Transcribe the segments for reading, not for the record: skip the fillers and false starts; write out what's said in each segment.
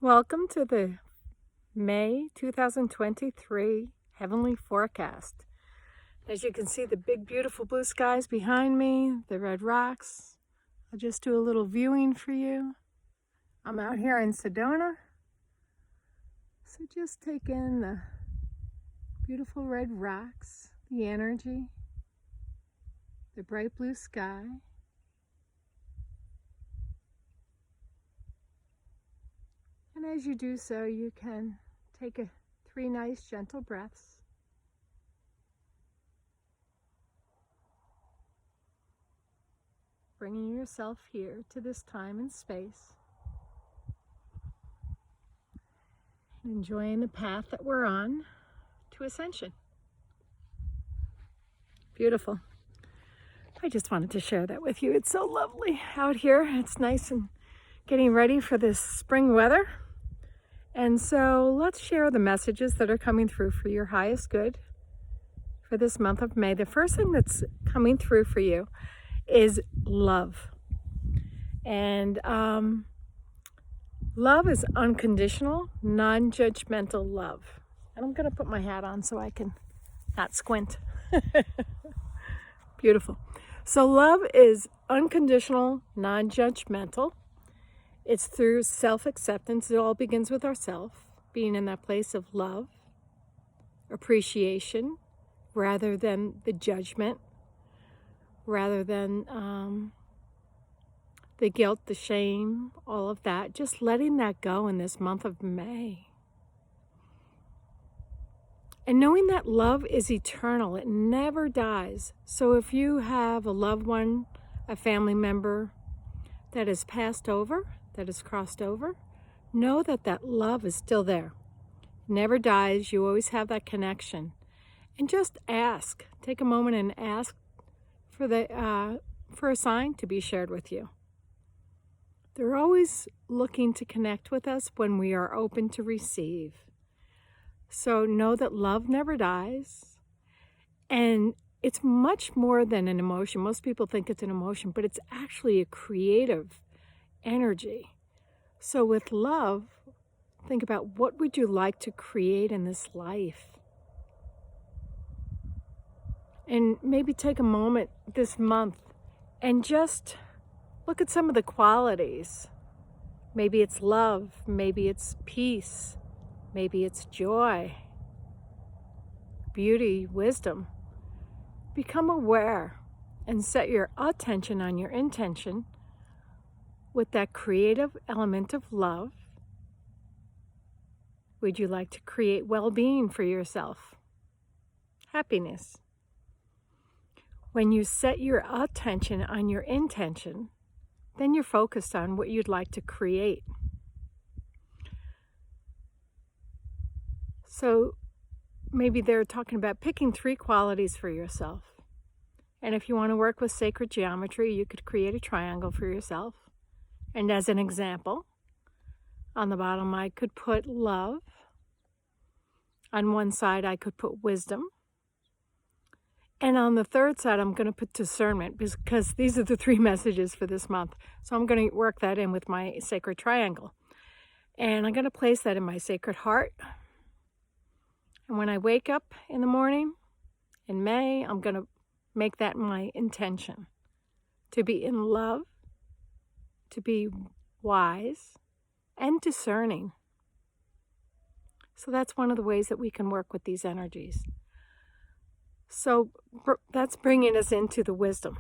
Welcome to the May 2023 Heavenly Forecast. As you can see, the big beautiful blue skies behind me, the red rocks. I'll just do a little viewing for you. I'm out here in Sedona, so just take in the beautiful red rocks, the energy, the bright blue sky. And as you do so, you can take 3 nice gentle breaths. Bringing yourself here to this time and space. And enjoying the path that we're on to ascension. Beautiful. I just wanted to share that with you. It's so lovely out here. It's nice and getting ready for this spring weather. And so let's share the messages that are coming through for your highest good for this month of May. The first thing that's coming through for you is love. And love is unconditional, non-judgmental love. And I'm going to put my hat on so I can not squint. Beautiful. So love is unconditional, non-judgmental. It's through self-acceptance. It all begins with ourself, being in that place of love, appreciation, rather than the judgment, rather than the guilt, the shame, all of that. Just letting that go in this month of May. And knowing that love is eternal. It never dies. So if you have a loved one, a family member that has passed over, that has crossed over, know that that love is still there. It never dies. You always have that connection. And just ask. Take a moment and ask for a sign to be shared with you. They're always looking to connect with us when we are open to receive. So know that love never dies. And it's much more than an emotion. Most people think it's an emotion, but it's actually a creative energy. So with love, think about what would you like to create in this life? And maybe take a moment this month and just look at some of the qualities. Maybe it's love, maybe it's peace, maybe it's joy, beauty, wisdom. Become aware and set your attention on your intention with that creative element of love. Would you like to create well-being for yourself? Happiness. When you set your attention on your intention, then you're focused on what you'd like to create. So maybe they're talking about picking 3 qualities for yourself. And if you want to work with sacred geometry, you could create a triangle for yourself. And as an example, on the bottom I could put love. On one side I could put wisdom. And on the third side I'm going to put discernment, because these are the 3 messages for this month. So I'm going to work that in with my sacred triangle. And I'm going to place that in my sacred heart. And when I wake up in the morning in May, I'm going to make that my intention. To be in love, to be wise, and discerning. So that's one of the ways that we can work with these energies. So that's bringing us into the wisdom.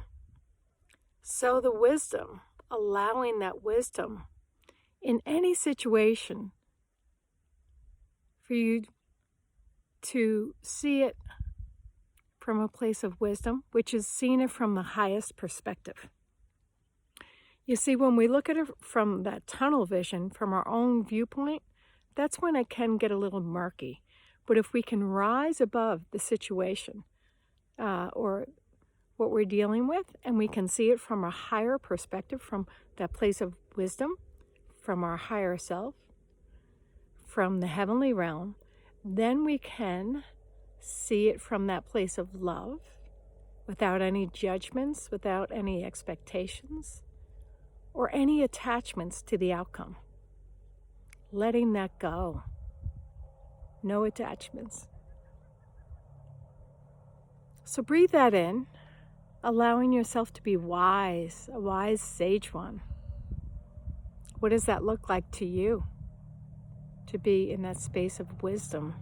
So the wisdom, allowing that wisdom in any situation for you to see it from a place of wisdom, which is seeing it from the highest perspective. You see, when we look at it from that tunnel vision, from our own viewpoint, that's when it can get a little murky. But if we can rise above the situation or what we're dealing with, and we can see it from a higher perspective, from that place of wisdom, from our higher self, from the heavenly realm, then we can see it from that place of love, without any judgments, without any expectations, or any attachments to the outcome. letting that go. No attachments. So breathe that in, allowing yourself to be wise, a wise sage one. What does that look like to you, to be in that space of wisdom?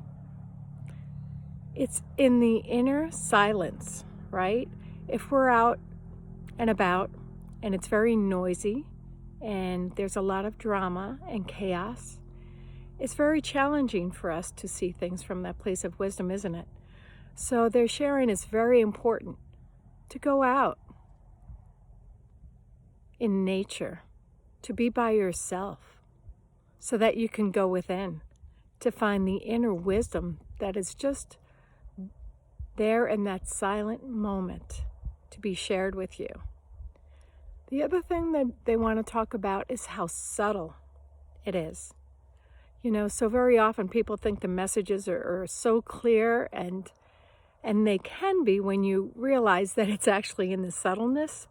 It's in the inner silence, right? If we're out and about and it's very noisy and there's a lot of drama and chaos, it's very challenging for us to see things from that place of wisdom, isn't it? So their sharing is very important, to go out in nature, to be by yourself, so that you can go within, to find the inner wisdom that is just there in that silent moment to be shared with you. The other thing that they want to talk about is how subtle it is. So very often people think the messages are so clear, and they can be when you realize that it's actually in the subtleness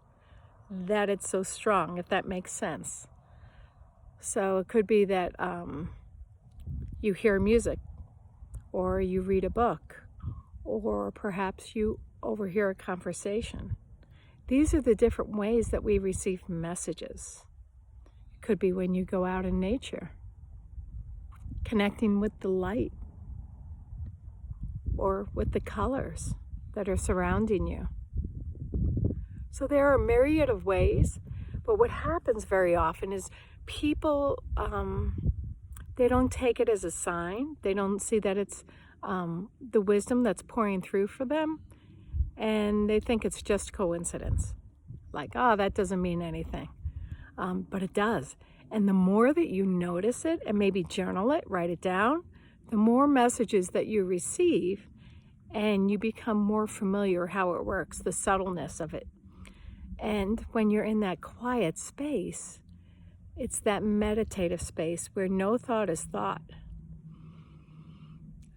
that it's so strong, if that makes sense. So it could be that you hear music, or you read a book, or perhaps you overhear a conversation. These are the different ways that we receive messages. It could be when you go out in nature, connecting with the light, or with the colors that are surrounding you. So there are a myriad of ways, but what happens very often is people, they don't take it as a sign. They don't see that it's the wisdom that's pouring through for them, and they think it's just coincidence. Like, oh, that doesn't mean anything. But it does. And the more that you notice it and maybe journal it, write it down, the more messages that you receive, and you become more familiar how it works, the subtleness of it. And when you're in that quiet space, it's that meditative space where no thought is thought.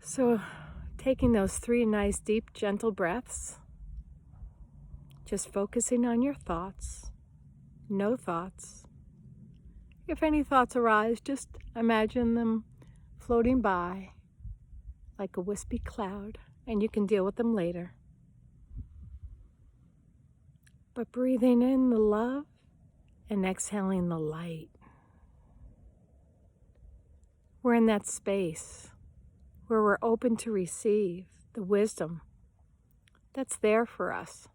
So taking those 3 nice, deep, gentle breaths, just focusing on your thoughts, no thoughts. If any thoughts arise, just imagine them floating by like a wispy cloud, and you can deal with them later. But breathing in the love and exhaling the light. We're in that space where we're open to receive the wisdom that's there for us.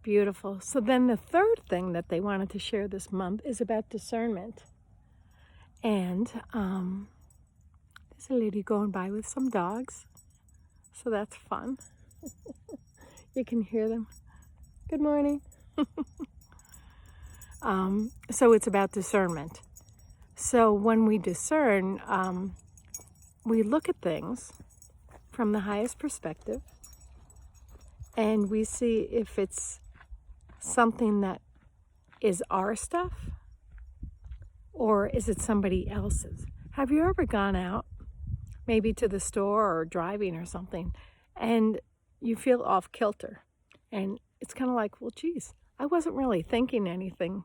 Beautiful. So then the third thing that they wanted to share this month is about discernment. And there's a lady going by with some dogs, so that's fun. You can hear them. Good morning. So it's about discernment. So when we discern, we look at things from the highest perspective, and we see if it's something that is our stuff, or is it somebody else's? Have you ever gone out, maybe to the store or driving or something, and you feel off kilter? And it's kind of like, well, geez, I wasn't really thinking anything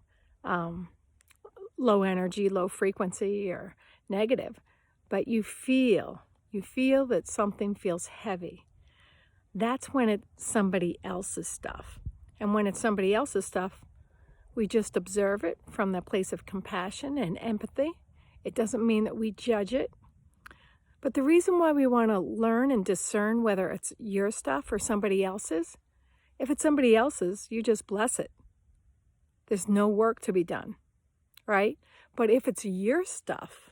low energy, low frequency, or negative, but you feel that something feels heavy. That's when it's somebody else's stuff. And when it's somebody else's stuff, we just observe it from the place of compassion and empathy. It doesn't mean that we judge it. But the reason why we want to learn and discern whether it's your stuff or somebody else's, if it's somebody else's, you just bless it. There's no work to be done, right? But if it's your stuff,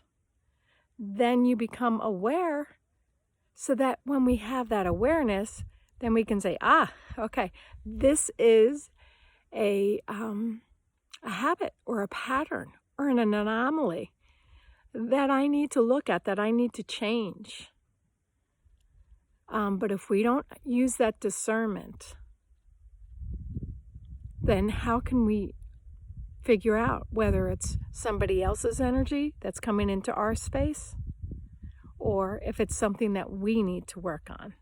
then you become aware, so that when we have that awareness, then we can say, okay, this is a habit or a pattern or an anomaly that I need to look at, that I need to change. But if we don't use that discernment, then how can we figure out whether it's somebody else's energy that's coming into our space, or if it's something that we need to work on?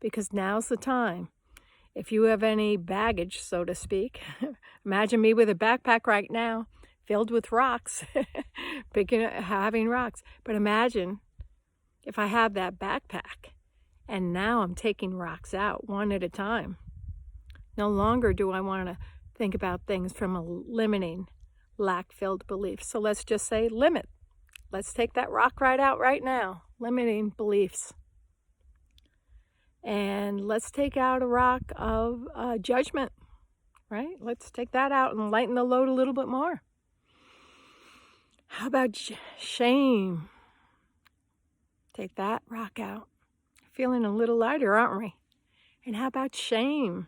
Because now's the time. If you have any baggage, so to speak, imagine me with a backpack right now, filled with rocks, having rocks. But imagine if I have that backpack and now I'm taking rocks out one at a time. No longer do I want to think about things from a limiting, lack-filled belief. So let's just say limit. Let's take that rock right out right now. Limiting beliefs. And let's take out a rock of judgment, right? Let's take that out and lighten the load a little bit more. How about shame? Take that rock out. Feeling a little lighter, aren't we? And how about shame?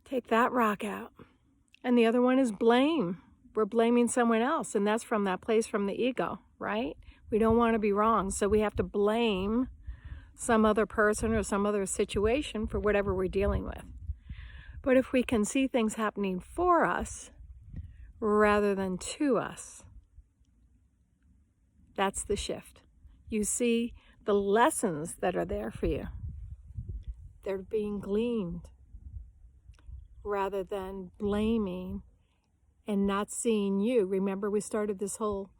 Take that rock out. And the other one is blame. We're blaming someone else, and that's from that place from the ego, right? We don't want to be wrong, so we have to blame some other person or some other situation for whatever we're dealing with. But if we can see things happening for us rather than to us, that's the shift. You see the lessons that are there for you. They're being gleaned rather than blaming and not seeing you. Remember, we started this whole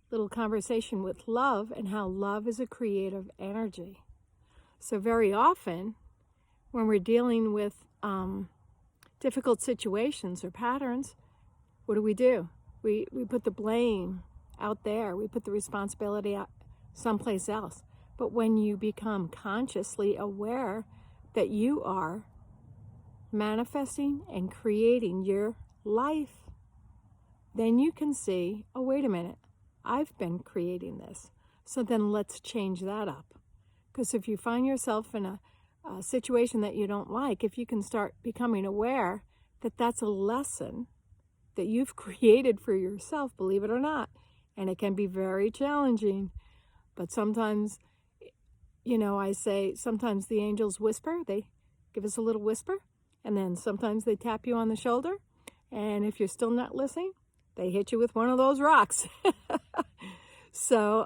little conversation with love and how love is a creative energy. So very often when we're dealing with difficult situations or patterns, what do? We put the blame out there. We put the responsibility out someplace else. But when you become consciously aware that you are manifesting and creating your life, then you can see, oh, wait a minute, I've been creating this. So then let's change that up. Because if you find yourself in a situation that you don't like, if you can start becoming aware that that's a lesson that you've created for yourself, believe it or not, and it can be very challenging. But sometimes, I say sometimes the angels whisper, they give us a little whisper, and then sometimes they tap you on the shoulder, and if you're still not listening, they hit you with one of those rocks. So,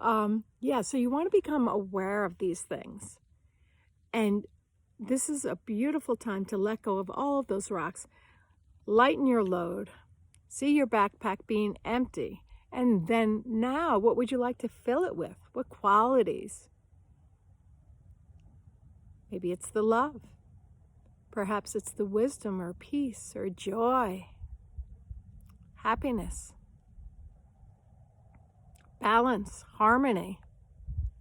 so you want to become aware of these things. And this is a beautiful time to let go of all of those rocks. Lighten your load. See your backpack being empty. And then now, what would you like to fill it with? What qualities? Maybe it's the love. Perhaps it's the wisdom or peace or joy, happiness, balance, harmony.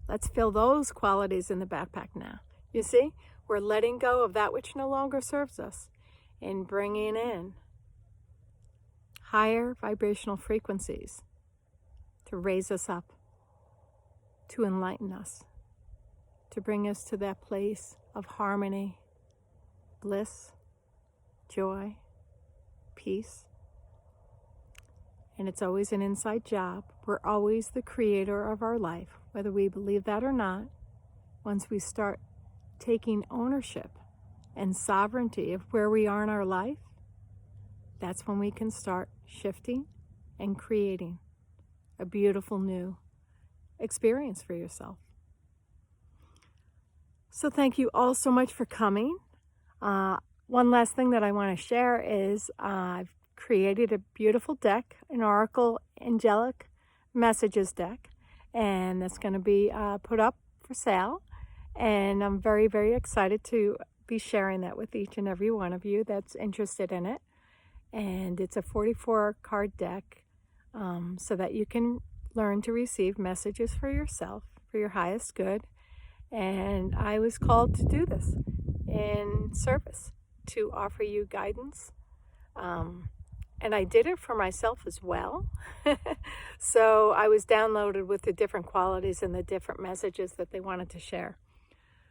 Let's fill those qualities in the backpack now. You see, we're letting go of that which no longer serves us and bringing in higher vibrational frequencies to raise us up, to enlighten us, to bring us to that place of harmony, bliss, joy, peace. And it's always an inside job. We're always the creator of our life, whether we believe that or not. Once we start taking ownership and sovereignty of where we are in our life, that's when we can start shifting and creating a beautiful new experience for yourself. So thank you all so much for coming. One last thing that I want to share is I've created a beautiful deck, an Oracle Angelic Messages deck, and that's going to be put up for sale. And I'm very, very excited to be sharing that with each and every one of you that's interested in it. And it's a 44-card deck so that you can learn to receive messages for yourself, for your highest good. And I was called to do this in service, to offer you guidance. And I did it for myself as well. So I was downloaded with the different qualities and the different messages that they wanted to share.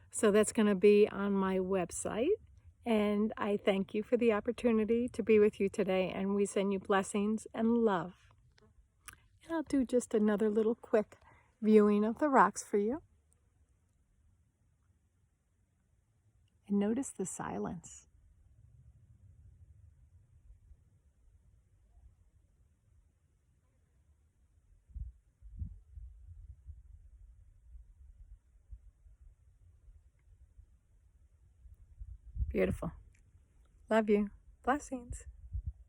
So that's going to be on my website. And I thank you for the opportunity to be with you today. And we send you blessings and love. And I'll do just another little quick viewing of the rocks for you. And notice the silence. Beautiful. Love you. Blessings.